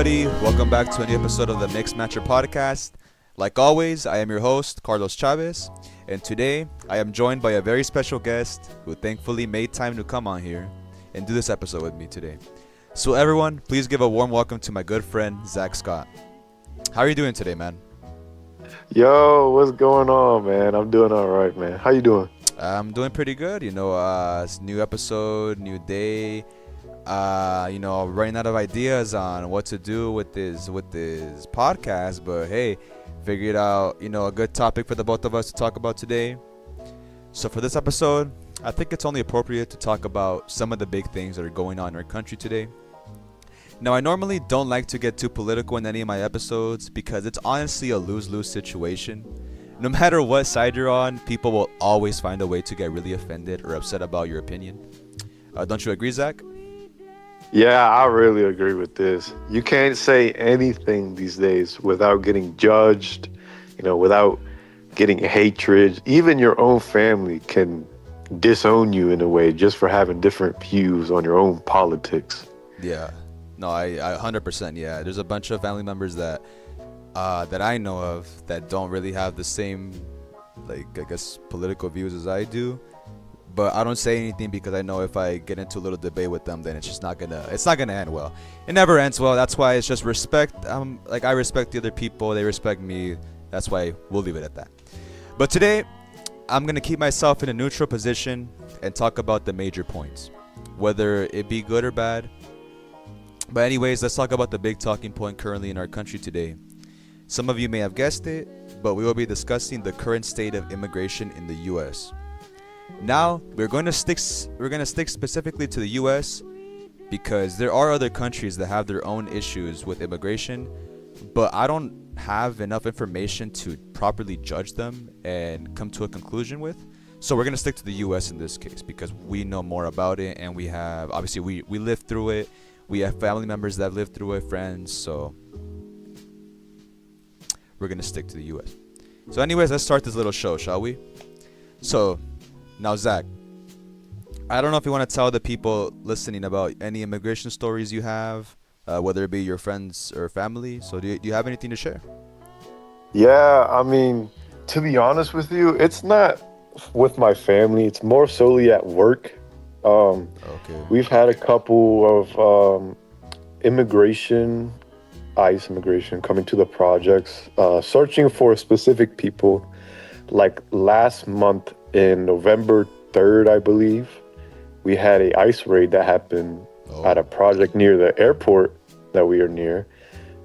everybody. Welcome back to a new episode of the Mixed Matcher Podcast. Like always, I am your host, Carlos Chavez, and today I am joined by a very special guest who thankfully made time to come on here and do this episode with me today. So everyone, please give a warm welcome to my good friend, Zack Scott. How are you doing today, man? Yo, what's going on, man? I'm doing all right, man. How you doing? I'm doing pretty good. It's new episode, new day. Running out of ideas on what to do with this podcast, but hey, figured out a good topic for the both of us to talk about today. So for this episode, I think it's only appropriate to talk about some of the big things that are going on in our country today. Now, I normally don't like to get too political in any of my episodes because it's honestly a lose-lose situation. No matter what side you're on, people will always find a way to get really offended or upset about your opinion. Don't you agree, Zach? Yeah, I really agree with this. You can't say anything these days without getting judged, without getting hatred. Even your own family can disown you in a way just for having different views on your own politics. Yeah. No, I 100%. Yeah, there's a bunch of family members that I know of that don't really have the same, political views as I do. But I don't say anything because I know if I get into a little debate with them, then it's not gonna end well. It never ends well. That's why it's just respect. I respect the other people. They respect me. That's why we'll leave it at that. But today, I'm gonna keep myself in a neutral position and talk about the major points, whether it be good or bad. But anyways, let's talk about the big talking point currently in our country today. Some of you may have guessed it, but we will be discussing the current state of immigration in the U.S. Now, we're going to stick specifically to the U.S. because there are other countries that have their own issues with immigration, but I don't have enough information to properly judge them and come to a conclusion with. So we're going to stick to the U.S. in this case because we know more about it, and we lived through it. We have family members that have lived through it, friends, so we're going to stick to the U.S. So anyways, let's start this little show, shall we? So, now Zach, I don't know if you want to tell the people listening about any immigration stories you have, whether it be your friends or family. So do you have anything to share? Yeah, to be honest with you, it's not with my family. It's more solely at work. Okay. We've had a couple of ICE immigration coming to the projects, searching for specific people. Like last month in November 3rd, I believe, we had a ICE raid that happened at a project near the airport that we are near.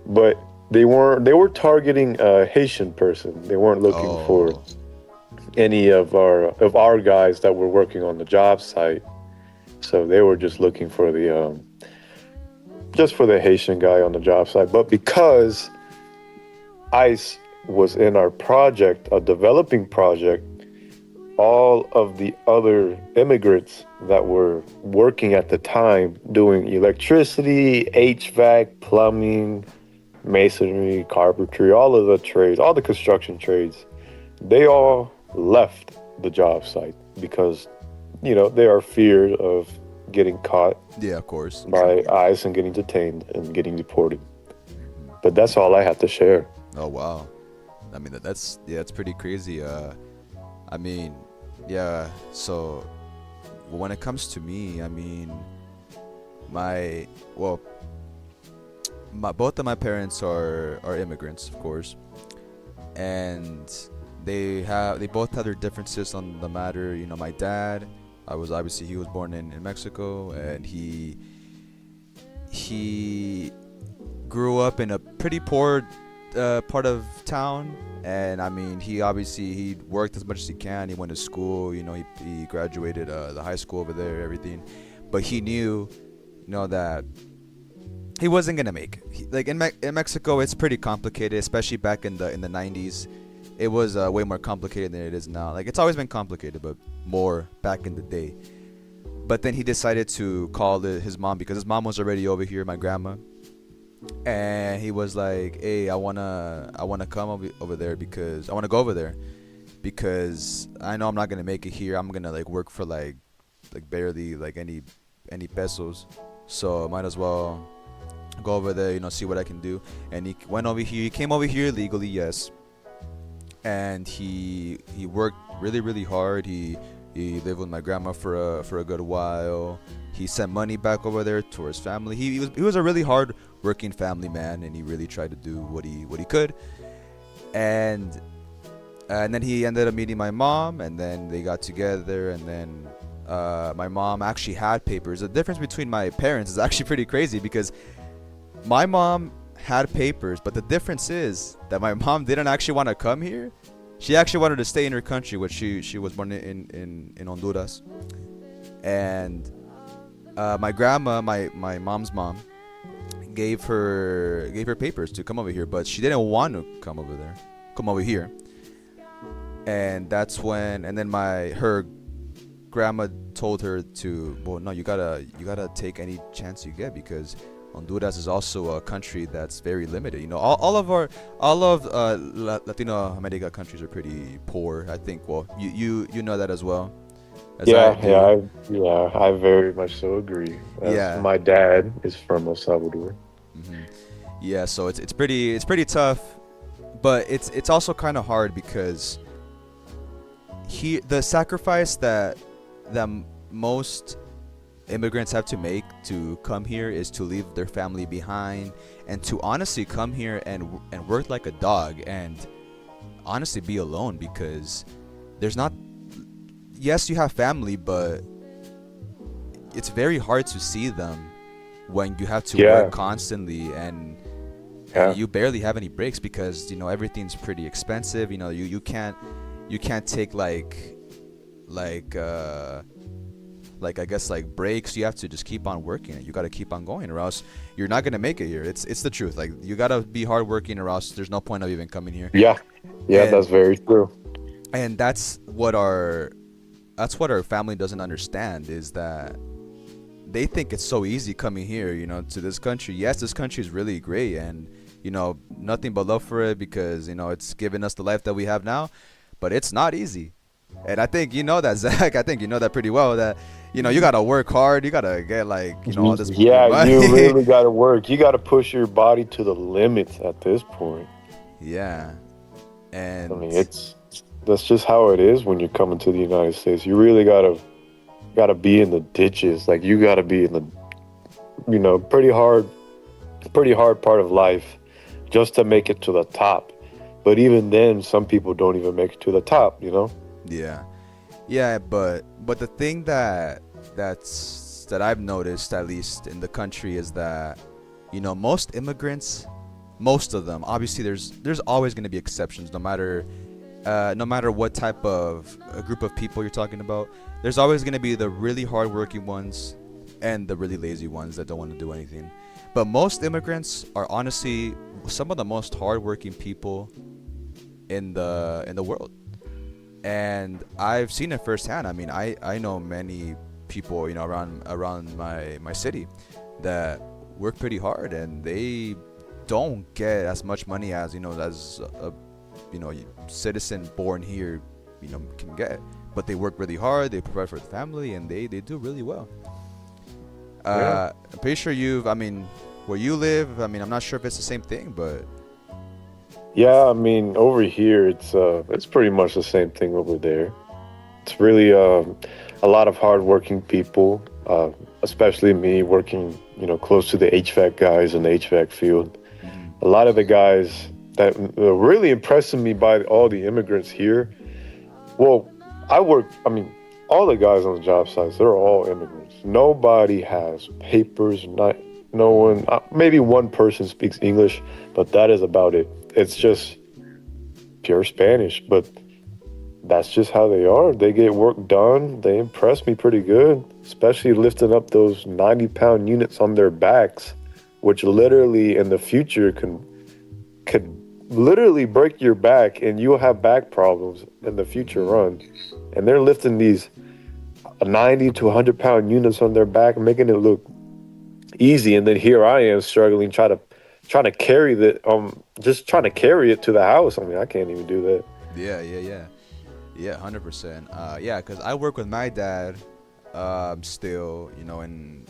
But they were targeting a Haitian person. They weren't looking for any of our guys that were working on the job site. So they were just looking for the Haitian guy on the job site. But because ICE was in our project, a developing project, all of the other immigrants that were working at the time doing electricity, HVAC, plumbing, masonry, carpentry, all of the trades, all the construction trades, they all left the job site because they are feared of getting caught. Yeah, of course. By ICE and getting detained and getting deported. But that's all I have to share. Oh, wow. That's pretty crazy. So when it comes to me, both of my parents are immigrants, of course. And they both have their differences on the matter. My dad, he was born in Mexico, and he grew up in a pretty poor part of town, and he worked as much as he can. He went to school, he graduated the high school over there, everything, but he knew that he wasn't gonna make it. In Mexico, it's pretty complicated, especially back in the 90s. It was way more complicated than it is now. It's always been complicated, but more back in the day. But then he decided to call his mom, because his mom was already over here, my grandma. And he was like, "Hey, I wanna come over there because I wanna go over there because I know I'm not gonna make it here. I'm gonna work for barely any pesos, so might as well go over there, see what I can do. And he went over here. He came over here legally, yes, and he worked really really hard. He lived with my grandma for a good while. He sent money back over there to his family. He was a really hard working family man, and he really tried to do what he could. And and then he ended up meeting my mom, and then they got together, and then my mom actually had papers. The difference between my parents is actually pretty crazy because my mom had papers, but the difference is that my mom didn't actually want to come here. She actually wanted to stay in her country, which she was born in Honduras. And my grandma, my mom's mom, gave her papers to come over here, but she didn't want to come over here. And that's when, and then her grandma told her to, well, no, you gotta take any chance you get, because Honduras is also a country that's very limited. All of Latino America countries are pretty poor. I think. Well, you know that as well as I Yeah, do. I very much so agree. As Yeah. my dad is from El Salvador. hmm Yeah. So it's pretty tough, but it's also kind of hard because the sacrifice that most immigrants have to make to come here is to leave their family behind, and to honestly come here and work like a dog, and honestly be alone, because there's not, yes, you have family, but it's very hard to see them when you have to Yeah, work constantly, and yeah, you barely have any breaks because everything's pretty expensive. You can't take like like I guess like breaks. You have to just keep on working, and you got to keep on going, or else you're not gonna make it here. It's the truth. Like, you gotta be hardworking, or else there's no point of even coming here. yeah, yeah. That's And very true. and that's what our family doesn't understand, is that they think it's so easy coming here, to this country. Yes, this country is really great, and nothing but love for it, because it's given us the life that we have now, but it's not easy. And I think you know that, Zach. I think you know that pretty well. That you gotta work hard. You gotta get all this Yeah, you money. really got to work. You got to push your body to the limits at this point. Yeah, I and mean, that's just how it is when you're coming to the United States. You really gotta be in the ditches. Like, you gotta be in the pretty hard part of life just to make it to the top. But even then, some people don't even make it to the top. yeah, yeah. But the thing that I've noticed, at least in the country, is that most immigrants, most of them, obviously there's always going to be exceptions, no matter what type of a group of people you're talking about. There's always going to be the really hardworking ones and the really lazy ones that don't want to do anything. But most immigrants are honestly some of the most hardworking people in the world, and I've seen it firsthand. I mean, I know many people around my city that work pretty hard, and they don't get as much money as a citizen born here can get, but they work really hard, they provide for the family, and they do really well. Yeah. I'm pretty sure I mean, where you live, I mean, I'm not sure if it's the same thing, but Yeah, I mean, over here it's pretty much the same thing over there. It's really a lot of hardworking people, especially me working, close to the HVAC guys in the HVAC field. mhm. A lot of the guys that really impressing me by all the immigrants here. Well, I mean, all the guys on the job sites, they're all immigrants. Nobody has papers, no one, maybe one person speaks English, but that is about it. It's just pure Spanish, but that's just how they are. They get work done. They impress me pretty good, especially lifting up those 90-pound units on their backs, which literally in the future could literally break your back, and you'll have back problems in the future Mhm. run. And they're lifting these 90 to 100-pound units on their back, making it look easy. And then here I am struggling, trying to carry just trying to carry it to the house. I mean, I can't even do that. Yeah, yeah, yeah. Yeah, 100%. Yeah, because I work with my dad, still, in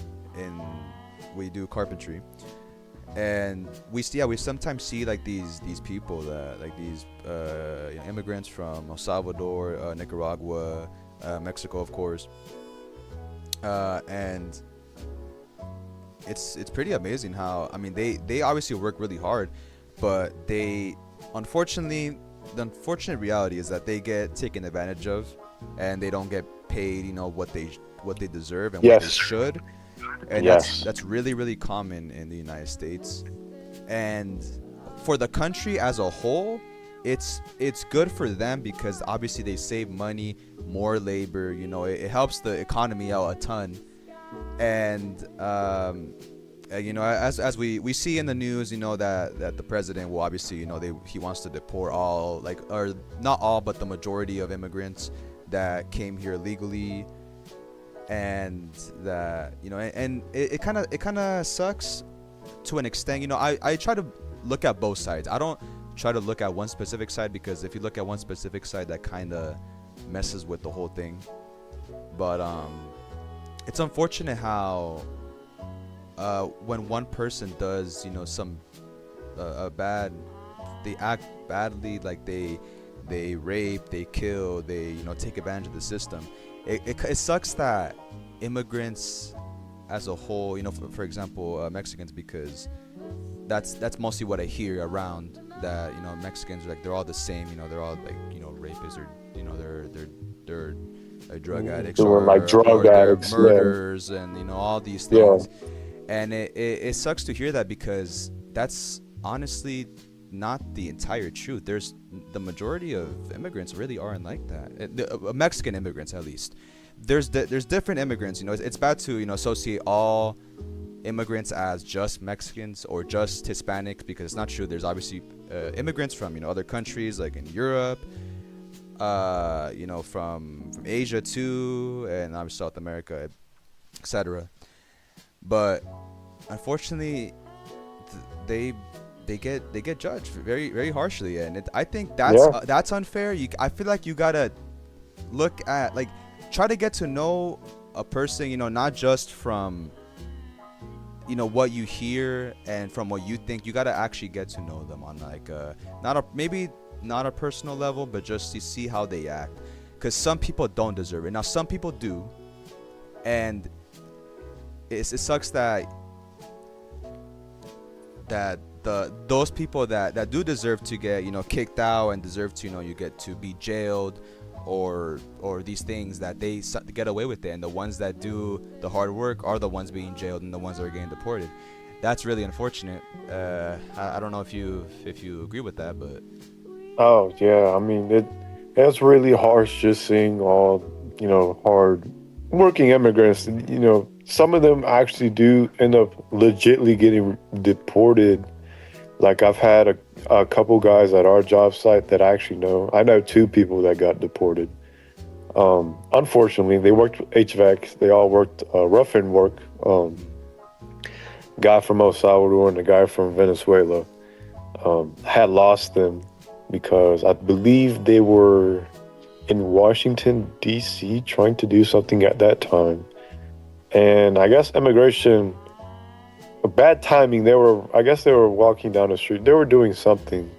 we do carpentry, And we sometimes see like these people that like these immigrants from El Salvador, Nicaragua, Mexico, of course, and it's pretty amazing how, I mean, they obviously work really hard, but they, unfortunately, the unfortunate reality is that they get taken advantage of, and they don't get paid, what they deserve and what they Yes. should. And Yes. that's really really common in the United States. And for the country as a whole, it's good for them because obviously they save money, more labor, it helps the economy out a ton. And as we see in the news, that the president will obviously, he wants to deport all, like, or not all, but the majority of immigrants that came here legally. And that, and it kind of sucks to an extent. I try to look at both sides. I don't try to look at one specific side, because if you look at one specific side, that kind of messes with the whole thing. But it's unfortunate how when one person does, some a bad, they act badly, like they rape, they kill, they take advantage of the system. It sucks that immigrants as a whole, for example, Mexicans, because that's mostly what I hear around, that Mexicans are like, they're all the same, they're all like, rapists, or they're drug addicts, Doing like or drug they're addicts. Yeah. murderers, and all these Yeah. things. And it sucks to hear that, because that's honestly not the entire truth. There's the majority of immigrants really aren't like that. Mexican immigrants, at least. There's different immigrants. It's bad to associate all immigrants as just Mexicans or just Hispanics, because it's not true. There's obviously immigrants from other countries, like in Europe, from Asia too, and obviously South America, etc. But unfortunately, they get judged very very harshly, and I think that's unfair. I feel like you gotta look at, like, try to get to know a person, not just from what you hear and from what you think. You gotta actually get to know them on, like, maybe not a personal level, but just to see how they act, because some people don't deserve it. Now some people do, and it sucks that those people that do deserve to get kicked out and deserve to you get to be jailed, or these things, that they get away with it, and the ones that do the hard work are the ones being jailed and the ones that are getting deported. That's really unfortunate. I don't know if you agree with that, but Oh yeah. I mean, it's really harsh just seeing all hard working immigrants. Some of them actually do end up legitly getting deported. Like, I've had a couple guys at our job site that I actually know. I know two people that got deported. Unfortunately, they worked HVAC. They all worked rough-in work. Guy from El Salvador and the guy from Venezuela had lost them because I believe they were in Washington, D.C., trying to do something at that time. And I guess immigration, bad timing. I guess they were walking down the street. They were doing something,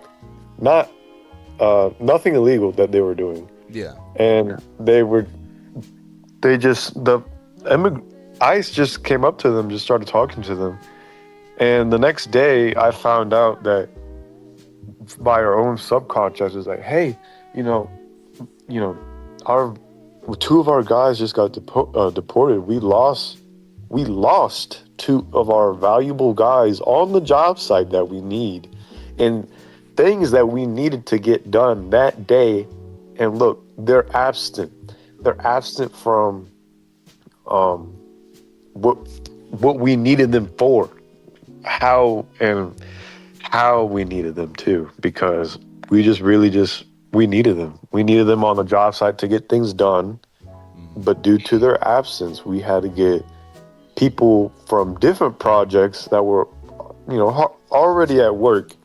nothing illegal that they were doing. yeah, And ICE just came up to them, just started talking to them. And the next day I found out that by our own subcontractors, like, hey, our two of our guys just got deported. We lost two of our valuable guys on the job site that we need, and things that we needed to get done that day. And look, they're absent from what we needed them for, how we needed them too, because we needed them on the job site to get things done. But due to their absence, we had to get people from different projects that were already at work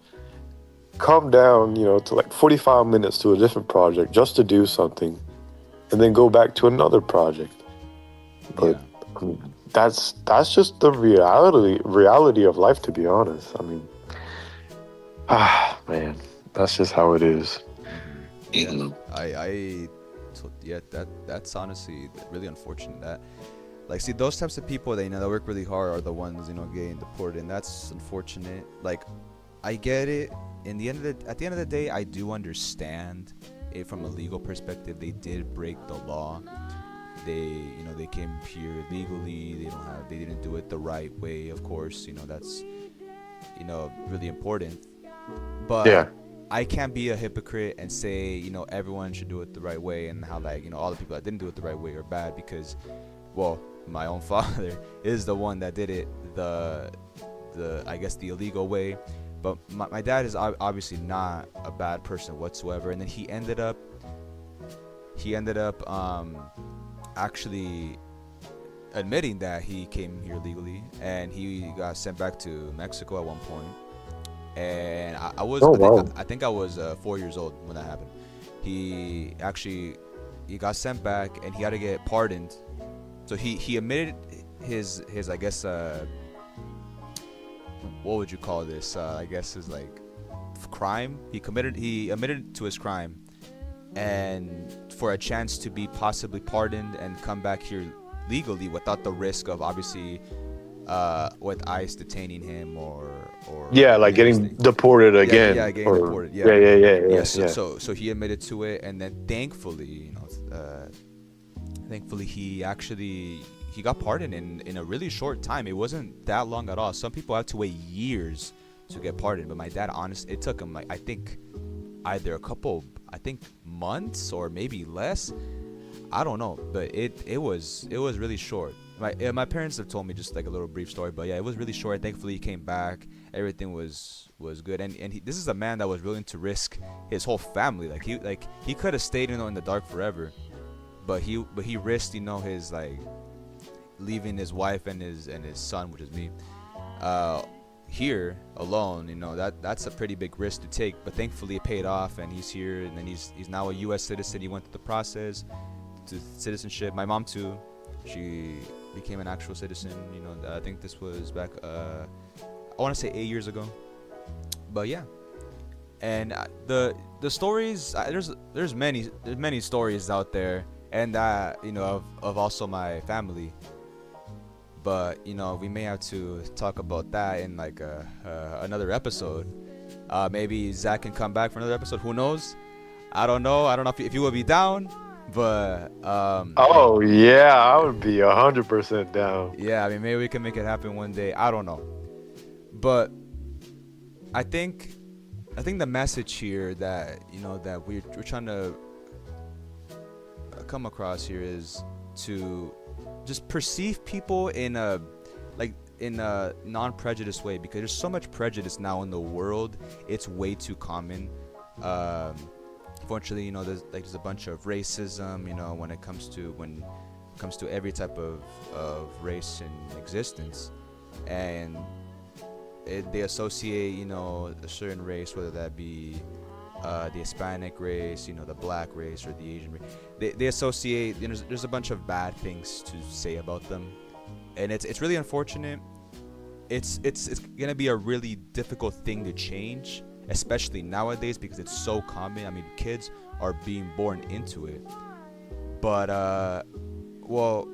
come down to like 45 minutes to a different project just to do something, and then go back to another project. But yeah. that's just the reality of life, to be honest. I mean, man, that's just how it is. Yeah, yeah, that's honestly really unfortunate. That, like, see, those types of people that, that work really hard are the ones, getting deported, and that's unfortunate. Like, I get it. At the end of the day, I do understand it from a legal perspective. They did break the law. They came here legally. They didn't do it the right way. Of course, that's really important. Yeah, But I can't be a hypocrite and say, everyone should do it the right way, and how, like, all the people that didn't do it the right way are bad, because, well, my own father is the one that did it the I guess the illegal way. But my dad is obviously not a bad person whatsoever, and then he ended up actually admitting that he came here legally, and he got sent back to Mexico at one point. And oh wow. I think I was 4 years old when that happened. He got sent back, and he had to get pardoned. So he admitted his I guess what would you call this? I guess his, like, crime. He admitted to his crime, and for a chance to be possibly pardoned and come back here legally without the risk of, obviously, with ICE detaining him or Yeah, like any of these getting things. deported Yeah, again, getting or deported. yeah, Yeah, yeah, yeah, yeah. yeah, So yeah. he admitted to it, and then thankfully he got pardoned in a really short time. It wasn't that long at all. Some people have to wait years to get pardoned, but my dad, honest, it took him, like, I think either a couple, I think, months or maybe less. I don't know, but it was really short. My parents have told me just, like, a little brief story, but yeah, it was really short. Thankfully, he came back. Everything was good, and this is a man that was willing to risk his whole family. He could have stayed, in the dark forever, but he risked, his, like, leaving his wife and his son, which is me, here alone. That's a pretty big risk to take, but thankfully it paid off, and he's here, and then he's now a U.S. citizen. He went through the process to citizenship. My mom too, she became an actual citizen. I think this was back, I want to say 8 years ago, but yeah. And the stories, there's many stories out there, and of also my family. But we may have to talk about that in, like, another episode. Maybe Zach can come back for another episode. Who knows? I don't know if you will be down, but Oh yeah, I would be 100% down. yeah, I mean, maybe we can make it happen one day. I don't know, but I think the message here that that we're trying to come across here is to just perceive people in a, like, in a non-prejudiced way, because there's so much prejudice now in the world. It's way too common. Unfortunately, there's a bunch of racism, when it comes to every type of race in existence, and they associate a certain race, whether that be the Hispanic race, the black race, or the Asian race. They associate, there's a bunch of bad things to say about them, and it's really unfortunate. It's gonna be a really difficult thing to change, especially nowadays, because it's so common. I mean, kids are being born into it. But well,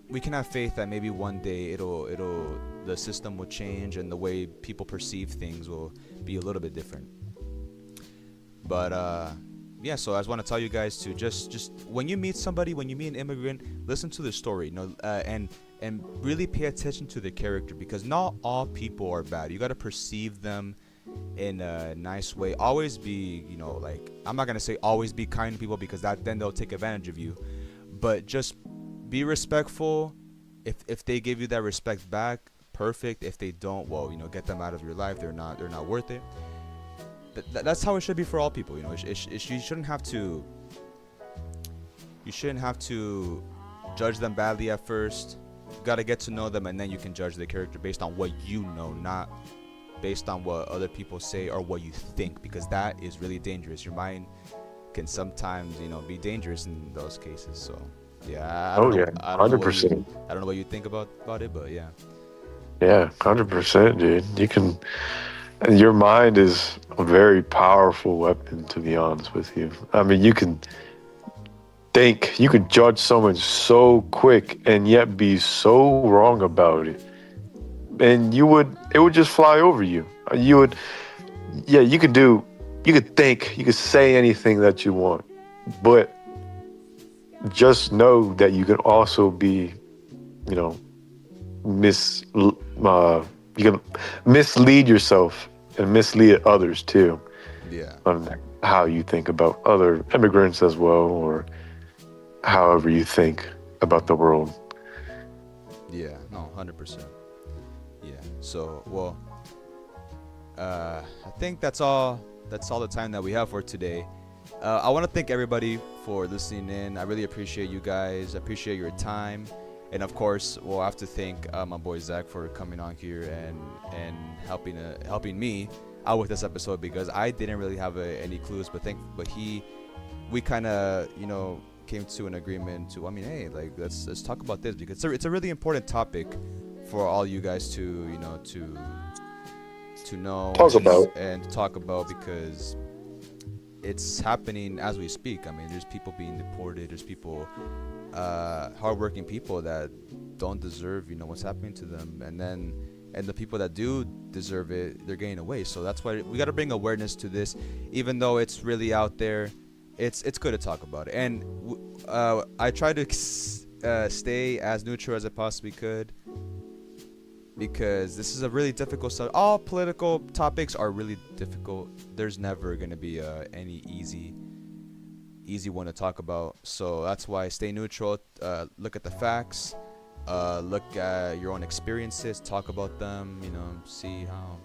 we can have faith that maybe one day the system will change, and the way people perceive things will be a little bit different. But yeah, so I just want to tell you guys to just when you meet somebody, when you meet an immigrant, listen to their story, and really pay attention to their character, because not all people are bad. You got to perceive them in a nice way. Always be, like, I'm not gonna say always be kind to people, because then they'll take advantage of you. But just be respectful. If they give you that respect back, perfect. If they don't, well, get them out of your life. They're not worth it. That's how it should be for all people. You shouldn't have to. You shouldn't have to judge them badly at first. You gotta get to know them, and then you can judge their character based on what you know, not based on what other people say or what you think, because that is really dangerous. Your mind can sometimes, be dangerous in those cases. So Yeah, Oh yeah, I don't know what you, 100%. I don't know what you think about it, but yeah, Yeah, 100%, dude. You can. Your mind is a very powerful weapon, to be honest with you. I mean, you can think, you could judge someone so quick and yet be so wrong about it. And it would just fly over you. You would, yeah, you could think, you could say anything that you want, but just know that you can also be, you know, mis, you can mislead yourself and mislead others too yeah, on how you think about other immigrants as well, or however you think about the world. yeah. No, 100%. Yeah. So, well, I think that's all. That's all the time that we have for today. I want to thank everybody for listening in. I really appreciate you guys. I appreciate your time, and of course, we'll have to thank my boy Zack for coming on here and helping me out with this episode because I didn't really have any clues, but we kind of came to an agreement to. I mean, hey, like let's talk about this because it's a really important topic for all you guys to know Talk about. and to talk about because it's happening as we speak. I mean, there's people being deported. There's people, hardworking people that don't deserve, what's happening to them. And the people that do deserve it, they're getting away. So that's why we got to bring awareness to this, even though it's really out there. It's good to talk about it. And I try to stay as neutral as I possibly could because this is a really difficult subject. All political topics are really difficult. There's never going to be any easy one to talk about. So that's why stay neutral. Look at the facts. Look at your own experiences. Talk about them. See how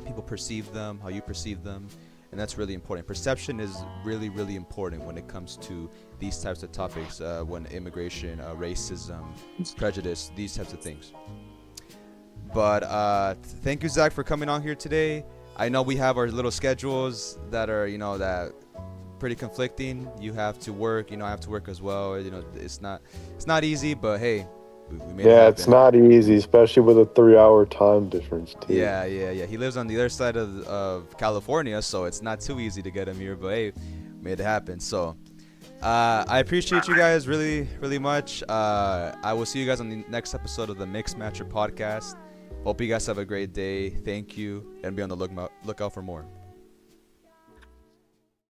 people perceive them, how you perceive them, and that's really important. Perception is really, really important when it comes to these types of topics. When immigration, racism, prejudice, these types of things. But thank you, Zack, for coming on here today. I know we have our little schedules that are, that pretty conflicting. You have to work, I have to work as well. It's not easy, but hey, we made it Yeah, it's happen. not easy, especially with a 3 hour time difference too. Yeah, yeah, yeah. He lives on the other side of California, so it's not too easy to get him here. But hey, made it happen. So I appreciate you guys really, really much. I will see you guys on the next episode of the Mix Matcher podcast. Hope you guys have a great day. Thank you, and be on the lookout for more.